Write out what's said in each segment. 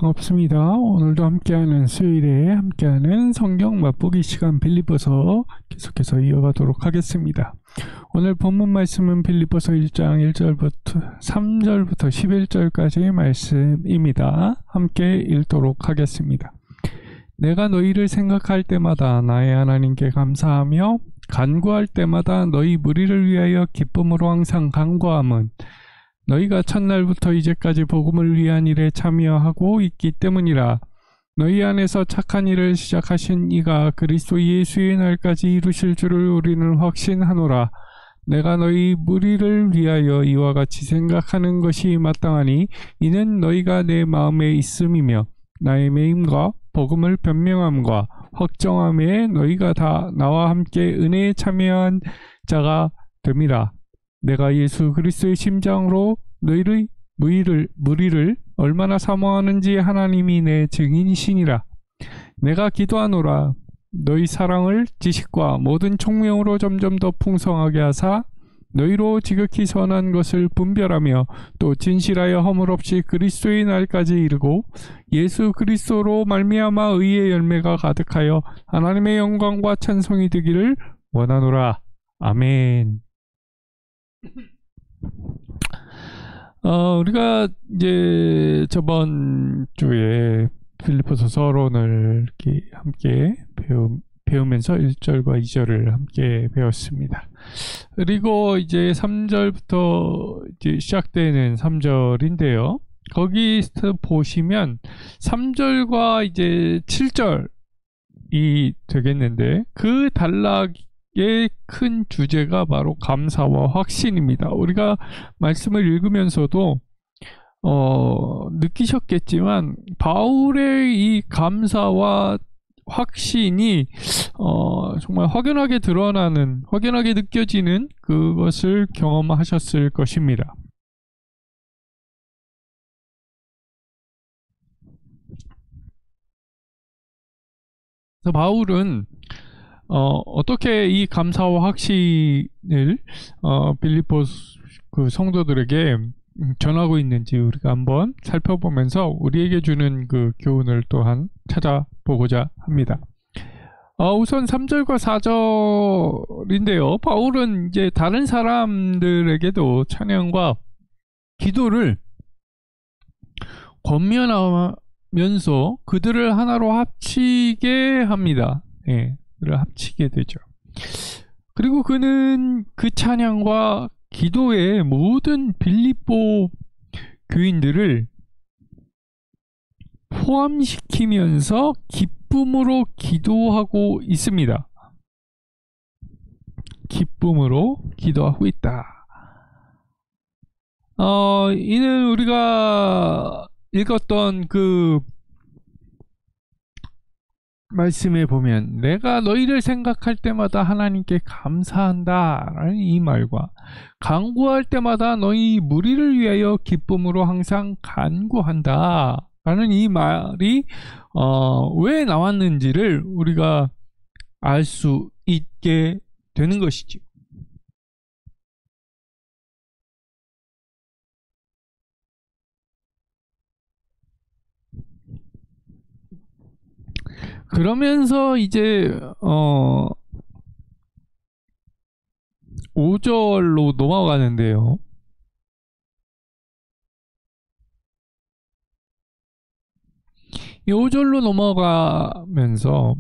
반갑습니다. 오늘도 함께하는 수요일에 함께하는 성경 맛보기 시간 빌립보서 계속해서 이어가도록 하겠습니다. 오늘 본문 말씀은 빌립보서 1장 1절부터 3절부터 11절까지의 말씀입니다. 함께 읽도록 하겠습니다. 내가 너희를 생각할 때마다 나의 하나님께 감사하며 간구할 때마다 너희 무리를 위하여 기쁨으로 항상 간구함은 너희가 첫날부터 이제까지 복음을 위한 일에 참여하고 있기 때문이라. 너희 안에서 착한 일을 시작하신 이가 그리스도 예수의 날까지 이루실 줄을 우리는 확신하노라. 내가 너희 무리를 위하여 이와 같이 생각하는 것이 마땅하니 이는 너희가 내 마음에 있음이며 나의 매임과 복음을 변명함과 확정함에 너희가 다 나와 함께 은혜에 참여한 자가 됨이라. 내가 예수 그리스도의 심장으로 너희의 무리를 얼마나 사모하는지 하나님이 내 증인이시니라. 내가 기도하노라. 너희 사랑을 지식과 모든 총명으로 점점 더 풍성하게 하사 너희로 지극히 선한 것을 분별하며 또 진실하여 허물 없이 그리스도의 날까지 이르고 예수 그리스도로 말미암아 의의 열매가 가득하여 하나님의 영광과 찬송이 되기를 원하노라. 아멘. 우리가 이제 저번 주에 빌립보서 서론을 이렇게 함께 배우면서 1절과 2절을 함께 배웠습니다. 그리고 이제 3절부터 이제 시작되는 3절인데요. 거기서 보시면 3절과 이제 7절이 되겠는데 그 단락의 큰 주제가 바로 감사와 확신입니다. 우리가 말씀을 읽으면서도 느끼셨겠지만 바울의 이 감사와 확신이 정말 확연하게 드러나는, 확연하게 느껴지는 그것을 경험하셨을 것입니다. 그래서 바울은 어떻게 이 감사와 확신을 빌립보 그 성도들에게 전하고 있는지 우리가 한번 살펴보면서 우리에게 주는 그 교훈을 또한 찾아보고자 합니다. 우선 3절과 4절인데요. 바울은 이제 다른 사람들에게도 찬양과 기도를 권면하면서 그들을 하나로 합치게 합니다. 예, 그를 합치게 되죠. 그리고 그는 그 찬양과 기도의 모든 빌립보 교인들을 포함시키면서 기쁨으로 기도하고 있습니다. 기쁨으로 기도하고 있다. 이는 우리가 읽었던 그 말씀에 보면 내가 너희를 생각할 때마다 하나님께 감사한다 라는 이 말과 간구할 때마다 너희 무리를 위하여 기쁨으로 항상 간구한다 라는 이 말이 왜 나왔는지를 우리가 알 수 있게 되는 것이죠. 그러면서 이제 5절로 넘어가는데요. 이 5절로 넘어가면서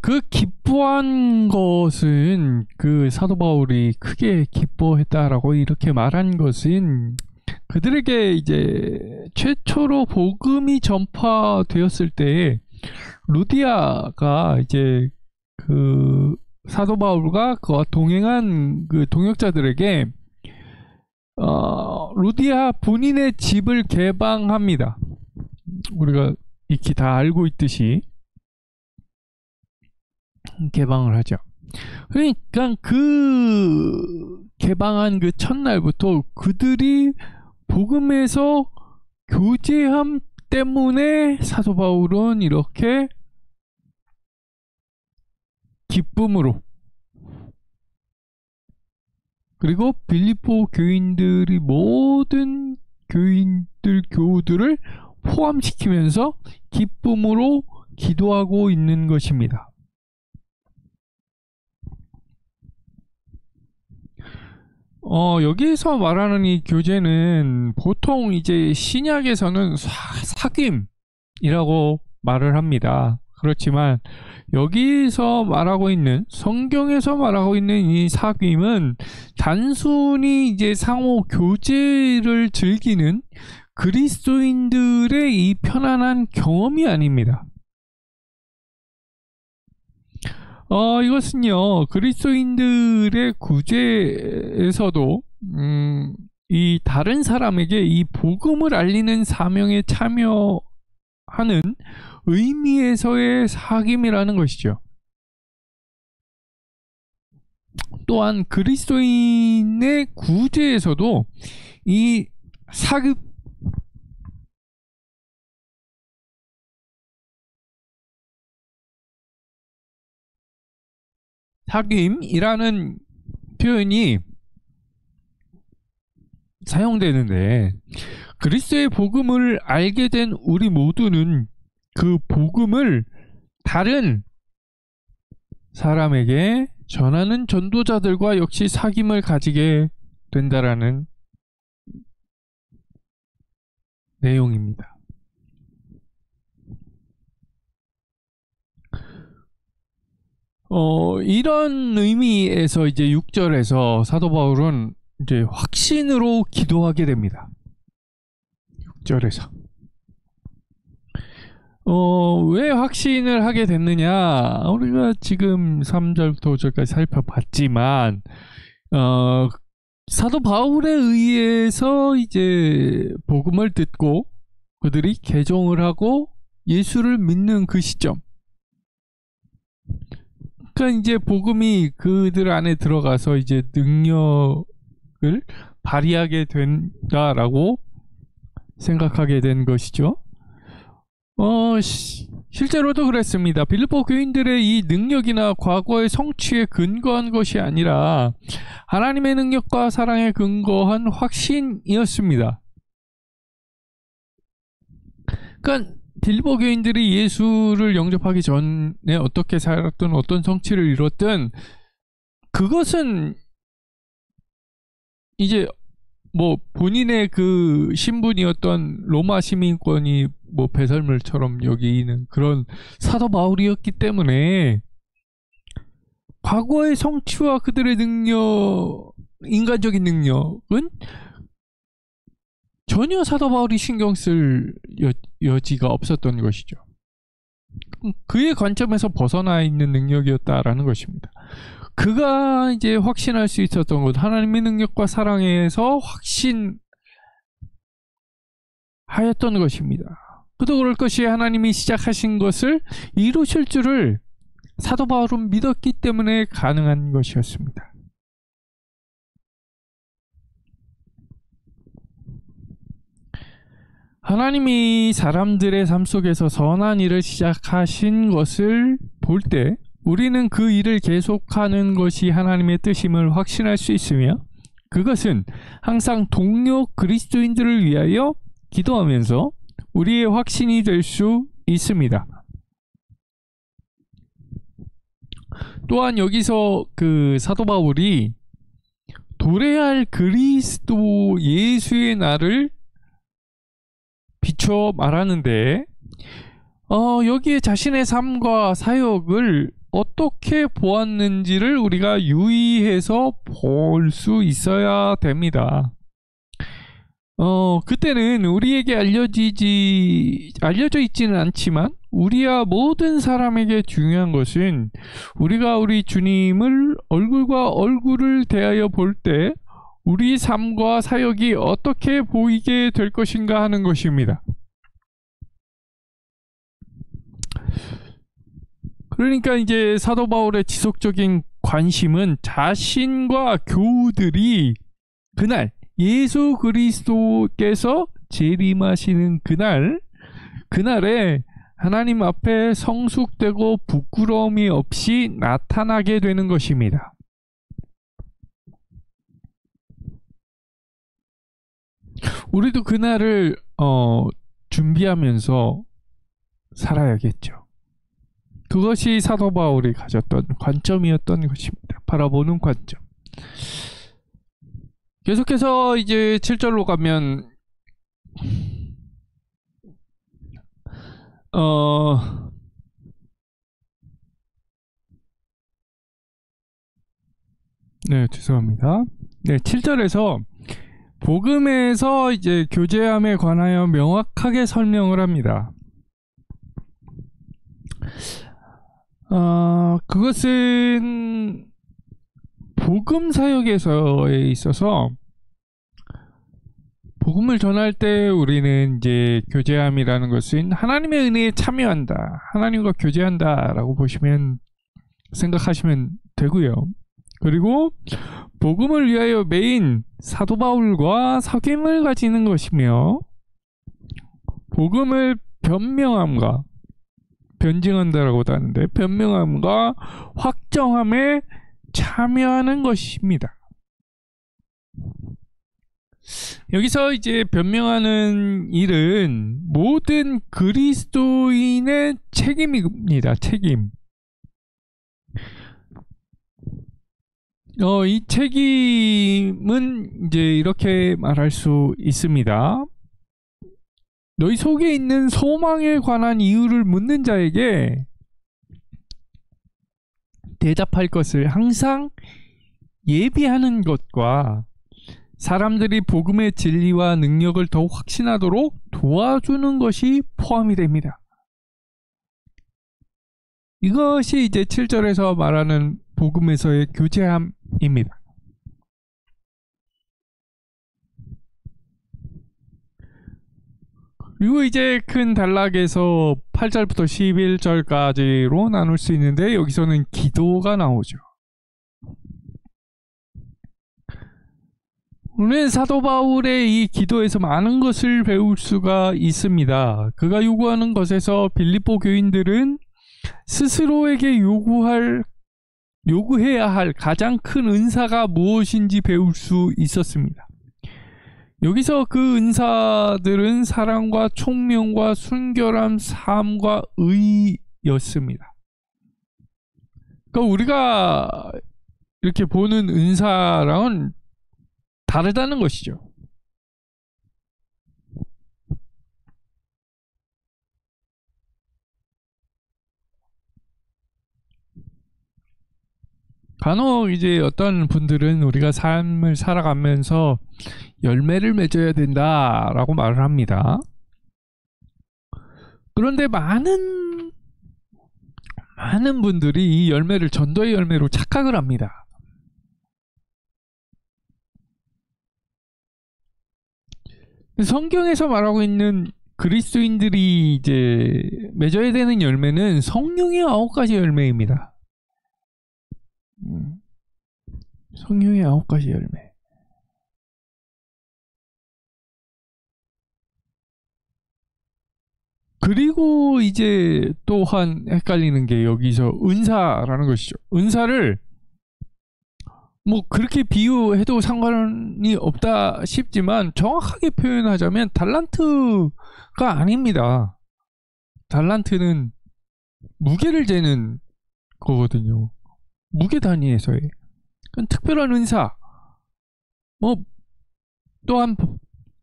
그 기뻐한 것은 그 사도 바울이 크게 기뻐했다라고 이렇게 말한 것은 그들에게 이제 최초로 복음이 전파되었을 때 루디아가 이제 그 사도 바울과 그와 동행한 그 동역자들에게 루디아 본인의 집을 개방합니다. 우리가 익히 다 알고 있듯이 개방을 하죠. 그러니까 그 개방한 그 첫날부터 그들이 복음에서 교제함 때문에 사도 바울은 이렇게 기쁨으로, 그리고 빌립보 교인들이 모든 교인 것들, 교우들을 포함시키면서 기쁨으로 기도하고 있는 것입니다. 여기서 말하는 이 교제는 보통 이제 신약에서는 사귐이라고 말을 합니다. 그렇지만 여기서 말하고 있는, 성경에서 말하고 있는 이 사귐은 단순히 이제 상호 교제를 즐기는 그리스도인들의 이 편안한 경험이 아닙니다. 이것은요, 그리스도인들의 구제에서도, 이 다른 사람에게 이 복음을 알리는 사명에 참여하는 의미에서의 사귐이라는 것이죠. 또한 그리스도인의 구제에서도 이 사귐이라는 표현이 사용되는데, 그리스도의 복음을 알게 된 우리 모두는 그 복음을 다른 사람에게 전하는 전도자들과 역시 사귐을 가지게 된다라는 내용입니다. 이런 의미에서 이제 6절에서 사도 바울은 이제 확신으로 기도하게 됩니다. 6절에서. 왜 확신을 하게 됐느냐? 우리가 지금 3절부터 5절까지 살펴봤지만, 사도 바울에 의해서 이제 복음을 듣고 그들이 개종을 하고 예수를 믿는 그 시점. 그러니까 이제 복음이 그들 안에 들어가서 이제 능력을 발휘하게 된다라고 생각하게 된 것이죠. 실제로도 그랬습니다. 빌립보 교인들의 이 능력이나 과거의 성취에 근거한 것이 아니라 하나님의 능력과 사랑에 근거한 확신이었습니다. 그러니까 빌립보 교인들이 예수를 영접하기 전에 어떻게 살았든 어떤 성취를 이뤘든 그것은 이제 뭐 본인의 그 신분이었던 로마 시민권이 뭐 배설물처럼 여기는 그런 사도 바울이었기 때문에 과거의 성취와 그들의 능력, 인간적인 능력은 전혀 사도 바울이 신경 쓸 여지가 없었던 것이죠. 그의 관점에서 벗어나 있는 능력이었다라는 것입니다. 그가 이제 확신할 수 있었던 것, 하나님의 능력과 사랑에서 확신하였던 것입니다. 그도 그럴 것이 하나님이 시작하신 것을 이루실 줄을 사도 바울은 믿었기 때문에 가능한 것이었습니다. 하나님이 사람들의 삶 속에서 선한 일을 시작하신 것을 볼 때 우리는 그 일을 계속하는 것이 하나님의 뜻임을 확신할 수 있으며, 그것은 항상 동료 그리스도인들을 위하여 기도하면서 우리의 확신이 될 수 있습니다. 또한 여기서 그 사도 바울이 도래할 그리스도 예수의 날을 비춰 말하는데, 여기에 자신의 삶과 사역을 어떻게 보았는지를 우리가 유의해서 볼 수 있어야 됩니다. 그때는 우리에게 알려져 있지는 않지만 우리야 모든 사람에게 중요한 것은 우리가 우리 주님을 얼굴과 얼굴을 대하여 볼 때 우리 삶과 사역이 어떻게 보이게 될 것인가 하는 것입니다. 그러니까 이제 사도 바울의 지속적인 관심은 자신과 교우들이 그날 예수 그리스도께서 재림하시는 그날에 하나님 앞에 성숙되고 부끄러움이 없이 나타나게 되는 것입니다. 우리도 그날을 준비하면서 살아야겠죠. 그것이 사도 바울이 가졌던 관점이었던 것입니다. 바라보는 관점. 계속해서 이제 7절로 가면 네, 죄송합니다. 네, 7절에서 복음에서 이제 교제함에 관하여 명확하게 설명을 합니다. 그것은 복음 사역에서에 있어서 복음을 전할 때 우리는 이제 교제함이라는 것은 하나님의 은혜에 참여한다, 하나님과 교제한다라고 보시면 생각하시면 되고요. 그리고 복음을 위하여 매인 사도 바울과 사귐을 가지는 것이며 복음을 변명함과 변증한다라고도 하는데 변명함과 확정함에 참여하는 것입니다. 여기서 이제 변명하는 일은 모든 그리스도인의 책임입니다. 책임. 이 책임은 이제 이렇게 말할 수 있습니다. 너희 속에 있는 소망에 관한 이유를 묻는 자에게 대답할 것을 항상 예비하는 것과 사람들이 복음의 진리와 능력을 더욱 확신하도록 도와주는 것이 포함이 됩니다. 이것이 이제 7절에서 말하는 복음에서의 교제함입니다. 그리고 이제 큰 단락에서 8절부터 11절까지로 나눌 수 있는데 여기서는 기도가 나오죠. 우리는 사도 바울의 이 기도에서 많은 것을 배울 수가 있습니다. 그가 요구하는 것에서 빌립보 교인들은 스스로에게 요구해야 할 가장 큰 은사가 무엇인지 배울 수 있었습니다. 여기서 그 은사들은 사랑과 총명과 순결함, 삶과 의였습니다. 그러니까 우리가 이렇게 보는 은사랑은 다르다는 것이죠. 간혹 이제 어떤 분들은 우리가 삶을 살아가면서 열매를 맺어야 된다라고 말을 합니다. 그런데 많은 분들이 이 열매를 전도의 열매로 착각을 합니다. 성경에서 말하고 있는 그리스도인들이 이제 맺어야 되는 열매는 성령의 9가지 열매입니다. 성령의 9가지 열매. 그리고 이제 또한 헷갈리는 게 여기서 은사라는 것이죠. 은사를 뭐 그렇게 비유해도 상관이 없다 싶지만 정확하게 표현하자면 달란트가 아닙니다. 달란트는 무게를 재는 거거든요. 무게 단위에서의 특별한 은사. 뭐 또한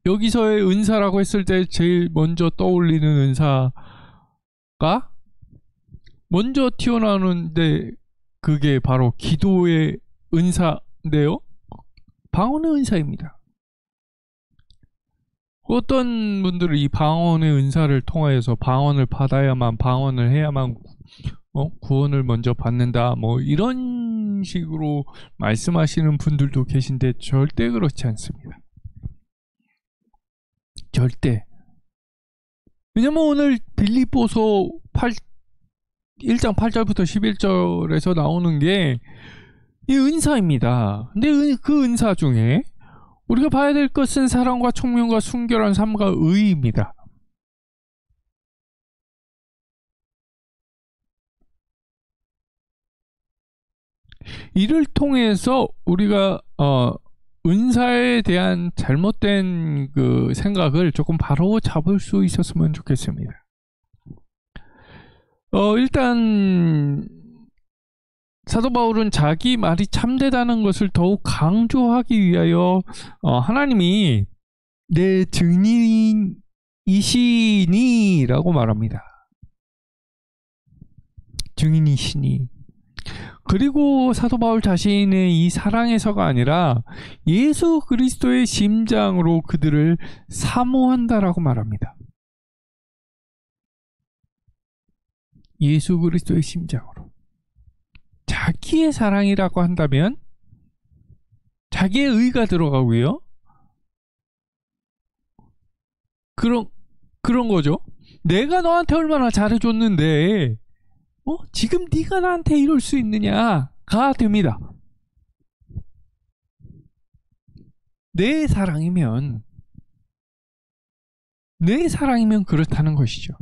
여기서의 은사라고 했을 때 제일 먼저 떠올리는 은사가 먼저 튀어나오는데 그게 바로 기도의 은사인데요. 방언의 은사입니다. 어떤 분들은 이 방언의 은사를 통하여서 방언을 받아야만, 방언을 해야만 구원을 먼저 받는다, 뭐 이런 식으로 말씀하시는 분들도 계신데 절대 그렇지 않습니다. 절대. 왜냐면 오늘 빌립보서 1장 8절부터 11절에서 나오는 게 이 은사입니다. 근데 그 은사 중에 우리가 봐야 될 것은 사랑과 총명과 순결한 삶과 의입니다. 이를 통해서 우리가 은사에 대한 잘못된 그 생각을 조금 바로 잡을 수 있었으면 좋겠습니다. 일단 사도 바울은 자기 말이 참되다는 것을 더욱 강조하기 위하여 하나님이 내 증인이시니라고 말합니다. 증인이시니. 그리고 사도 바울 자신의 이 사랑에서가 아니라 예수 그리스도의 심장으로 그들을 사모한다라고 말합니다. 예수 그리스도의 심장으로. 자기의 사랑이라고 한다면 자기의 의가 들어가고요. 그런 거죠. 내가 너한테 얼마나 잘해줬는데 지금 네가 나한테 이럴 수 있느냐가 됩니다. 내 사랑이면 그렇다는 것이죠.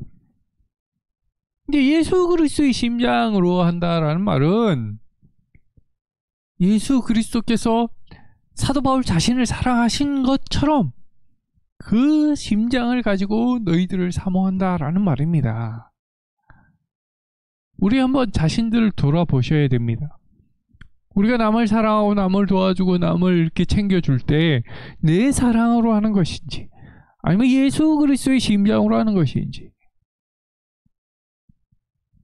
근데 예수 그리스도의 심장으로 한다라는 말은 예수 그리스도께서 사도 바울 자신을 사랑하신 것처럼 그 심장을 가지고 너희들을 사모한다라는 말입니다. 우리 한번 자신들을 돌아보셔야 됩니다. 우리가 남을 사랑하고 남을 도와주고 남을 이렇게 챙겨줄 때 내 사랑으로 하는 것인지 아니면 예수 그리스도의 심장으로 하는 것인지.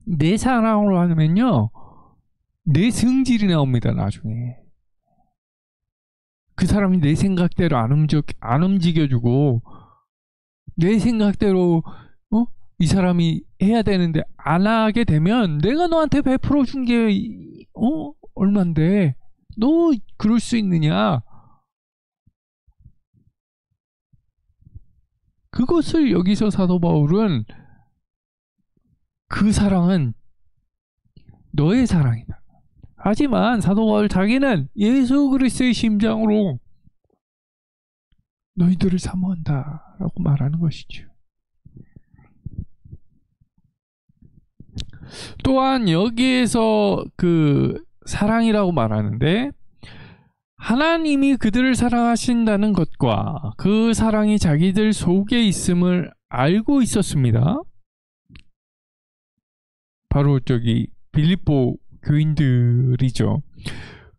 내 사랑으로 하면요 내 성질이 나옵니다. 나중에 그 사람이 내 생각대로 안 움직여주고 내 생각대로 이 사람이 해야 되는데 안 하게 되면 내가 너한테 베풀어 준 게 얼만데 너 그럴 수 있느냐. 그것을 여기서 사도 바울은 그 사랑은 너의 사랑이다. 하지만 사도 바울 자기는 예수 그리스도의 심장으로 너희들을 사모한다 라고 말하는 것이죠. 또한 여기에서 그 사랑이라고 말하는데 하나님이 그들을 사랑하신다는 것과 그 사랑이 자기들 속에 있음을 알고 있었습니다. 바로 저기 빌립보 교인들이죠.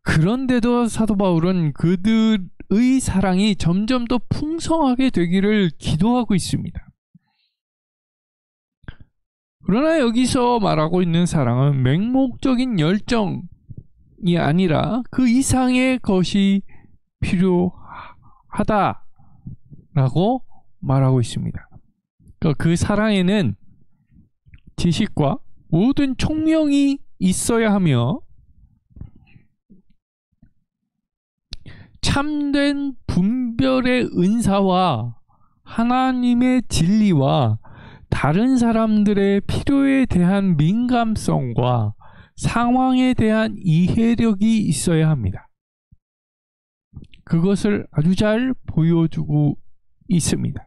그런데도 사도 바울은 그들의 사랑이 점점 더 풍성하게 되기를 기도하고 있습니다. 그러나 여기서 말하고 있는 사랑은 맹목적인 열정이 아니라 그 이상의 것이 필요하다라고 말하고 있습니다. 그러니까 그 사랑에는 지식과 모든 총명이 있어야 하며 참된 분별의 은사와 하나님의 진리와 다른 사람들의 필요에 대한 민감성과 상황에 대한 이해력이 있어야 합니다. 그것을 아주 잘 보여주고 있습니다.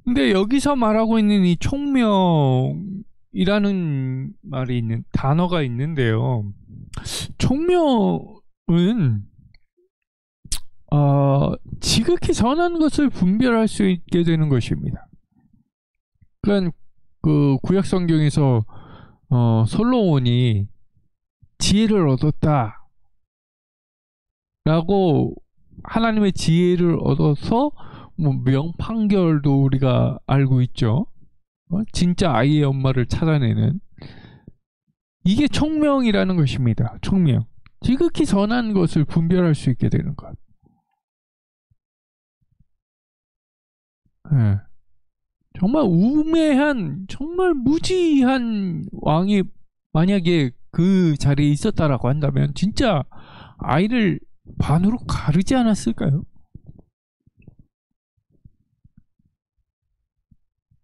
근데 여기서 말하고 있는 이 총명이라는 단어가 있는데요. 총명은 지극히 선한 것을 분별할 수 있게 되는 것입니다. 그러니까 그 구약 성경에서 솔로몬이 지혜를 얻었다 라고 하나님의 지혜를 얻어서 명판결도 우리가 알고 있죠. 진짜 아이의 엄마를 찾아내는 이게 총명이라는 것입니다. 총명. 지극히 선한 것을 분별할 수 있게 되는 것. 네. 정말 우매한, 정말 무지한 왕이 만약에 그 자리에 있었다라고 한다면 진짜 아이를 반으로 가르지 않았을까요?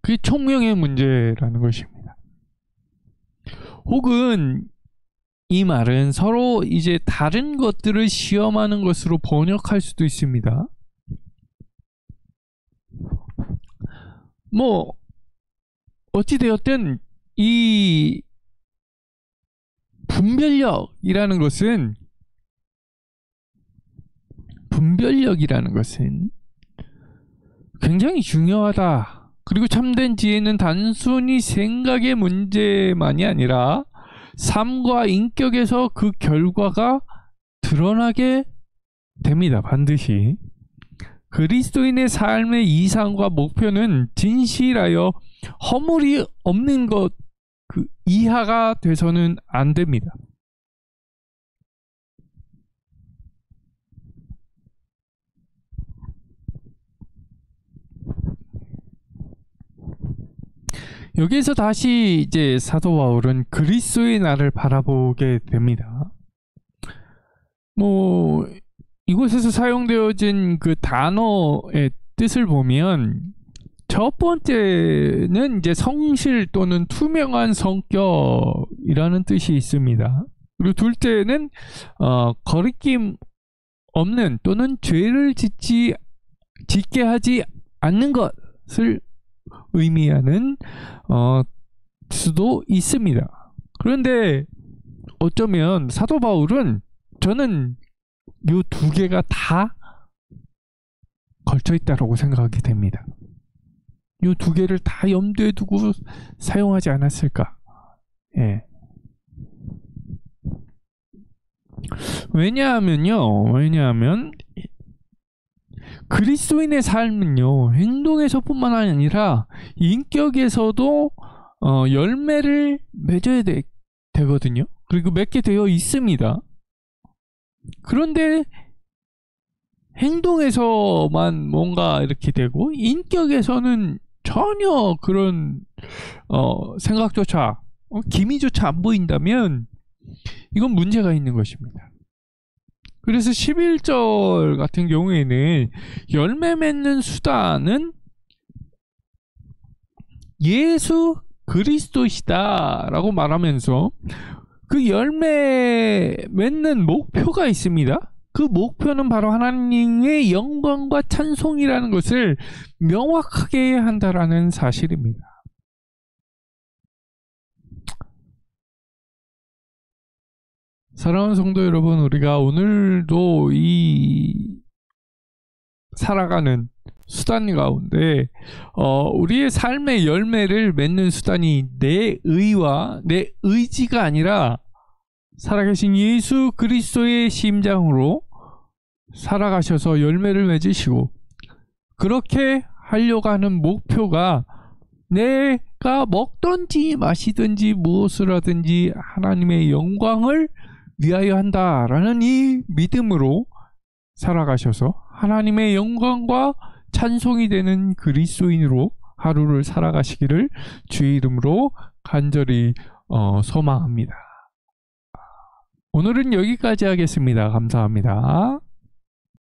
그게 총명의 문제라는 것입니다. 혹은 이 말은 서로 이제 다른 것들을 시험하는 것으로 번역할 수도 있습니다. 어찌되었든 이 분별력이라는 것은 굉장히 중요하다. 그리고 참된 지혜는 단순히 생각의 문제만이 아니라 삶과 인격에서 그 결과가 드러나게 됩니다. 반드시. 그리스도인의 삶의 이상과 목표는 진실하여 허물이 없는 것 이하가 돼서는 안 됩니다. 여기에서 다시 이제 사도 바울은 그리스도의 나를 바라보게 됩니다. 이곳에서 사용되어진 그 단어의 뜻을 보면 첫 번째는 이제 성실 또는 투명한 성격이라는 뜻이 있습니다. 그리고 둘째는 거리낌 없는 또는 죄를 짓게 하지 않는 것을 의미하는 수도 있습니다. 그런데 어쩌면 사도 바울은 저는 이 두 개가 다 걸쳐 있다고 생각이 됩니다. 이 두 개를 다 염두에 두고 사용하지 않았을까? 예. 왜냐하면 그리스도인의 삶은요, 행동에서뿐만 아니라 인격에서도 열매를 맺어야 되거든요. 그리고 맺게 되어 있습니다. 그런데 행동에서만 뭔가 이렇게 되고 인격에서는 전혀 그런 생각조차 기미조차 안 보인다면 이건 문제가 있는 것입니다. 그래서 11절 같은 경우에는 열매 맺는 수단은 예수 그리스도시다 라고 말하면서 그 열매 맺는 목표가 있습니다. 그 목표는 바로 하나님의 영광과 찬송이라는 것을 명확하게 한다라는 사실입니다. 사랑하는 성도 여러분, 우리가 오늘도 이 살아가는 수단 가운데 우리의 삶의 열매를 맺는 수단이 내 의와 내 의지가 아니라 살아계신 예수 그리스도의 심장으로 살아가셔서 열매를 맺으시고, 그렇게 하려고 하는 목표가 내가 먹든지 마시든지 무엇을 하든지 하나님의 영광을 위하여 한다라는 이 믿음으로 살아가셔서 하나님의 영광과 찬송이 되는 그리스도인으로 하루를 살아가시기를 주의 이름으로 간절히 소망합니다. 오늘은 여기까지 하겠습니다. 감사합니다.